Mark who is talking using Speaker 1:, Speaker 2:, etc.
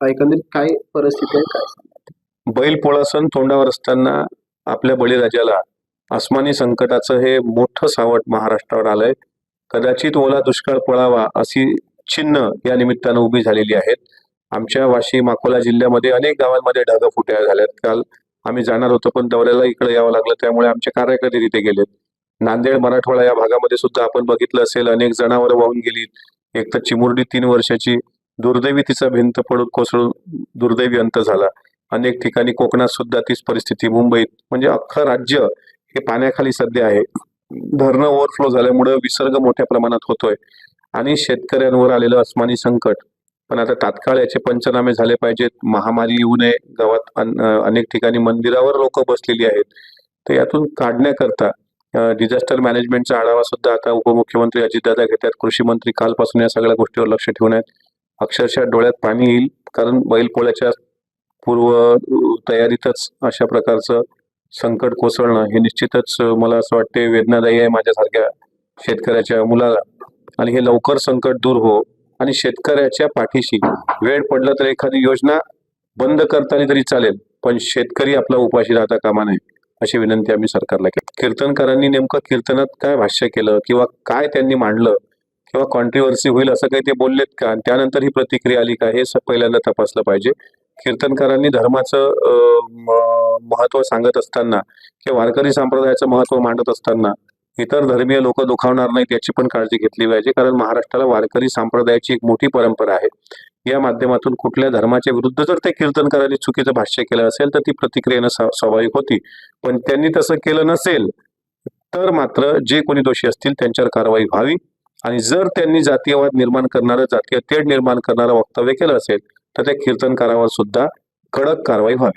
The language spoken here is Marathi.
Speaker 1: एकंदरीत काय परिस्थिती आहे काय सांगा?
Speaker 2: बैलपोळा सण तोंडावर असताना आपल्या बळीराजाला अस्मानी संकटाचं हे मोठं सावट महाराष्ट्रावर आलंय. कदाचित ओला दुष्काळ पळावा अशी चिन्ह या निमित्तानं उभी झालेली आहेत. आमच्या वाशिम अकोला जिल्ह्यामध्ये अनेक गावांमध्ये ढगफुट्या झाल्यात. काल आम्ही जाणार होतो पण दौऱ्याला इकडे यावं लागलं, त्यामुळे आमचे कार्यकर्ते तिथे गेलेत. नांदेड मराठवाडा या भागामध्ये सुद्धा आपण बघितलं असेल, अनेक जनावरं वाहून गेलीत. एक तर चिमुरडी 3 वर्षाची दुर्दैवी तिचा भिंत पडून कोसळून दुर्दैवी अंत झाला. अनेक ठिकाणी कोकणात सुद्धा तीच परिस्थिती, मुंबईत म्हणजे अख्खं राज्य हे पाण्याखाली सध्या आहे. धरणं ओव्हरफ्लो झाल्यामुळे विसर्ग मोठ्या प्रमाणात होतोय आणि शेतकऱ्यांवर आलेलं अस्मानी संकट. पण आता तात्काळ याचे पंचनामे झाले पाहिजेत. महामारी येऊ नये. गावात अनेक ठिकाणी मंदिरावर लोक बसलेली आहेत. तर यातून काढण्याकरता डिझास्टर मॅनेजमेंटचा आढावा सुद्धा आता उपमुख्यमंत्री अजितदादा घेतात. कृषी मंत्री कालपासून या सगळ्या गोष्टीवर लक्ष ठेवून आहेत. अक्षरशः डोळ्यात पाणी येईल, कारण बैलपोळ्याच्या पूर्व तयारीतच अशा प्रकारचं संकट कोसळणं हे निश्चितच मला असं वाटते वेदनादायी आहे माझ्यासारख्या शेतकऱ्याच्या मुलाला. आणि हे लवकर संकट दूर हो आणि शेतकऱ्याच्या पाठीशी वेळ पडला तर एखादी योजना बंद करता तरी चालेल, पण शेतकरी आपला उपाशी राहता कामा नये अशी विनंती आम्ही सरकारला केली. कीर्तनकारांनी नेमकं कीर्तनात काय भाष्य केलं किंवा काय त्यांनी मांडलं किंवा कॉन्ट्रोवर्सी होईल असं काही ते बोललेत का, आणि त्यानंतर ही प्रतिक्रिया आली का, हे पहिल्यांदा तपासलं पाहिजे. कीर्तनकारांनी धर्माचं महत्व सांगत असताना किंवा वारकरी संप्रदायाचं महत्व मांडत असताना इतर धर्मीय लोक दुखावणार नाहीत याची पण काळजी घेतली पाहिजे, कारण महाराष्ट्राला वारकरी संप्रदायाची एक मोठी परंपरा आहे. या माध्यमातून कुठल्या धर्माच्या विरुद्ध जर ते कीर्तनकारांनी चुकीचं भाष्य केलं असेल तर ती प्रतिक्रियेनं स्वाभाविक होती. पण त्यांनी तसं केलं नसेल तर मात्र जे कोणी दोषी असतील त्यांच्यावर कारवाई व्हावी. आणि जर त्यांनी जातीयवाद निर्माण करणारं, जातीय तेढ निर्माण करणारं वक्तव्य केलं असेल तर त्या कीर्तनकारावर सुद्धा कडक कारवाई व्हावी.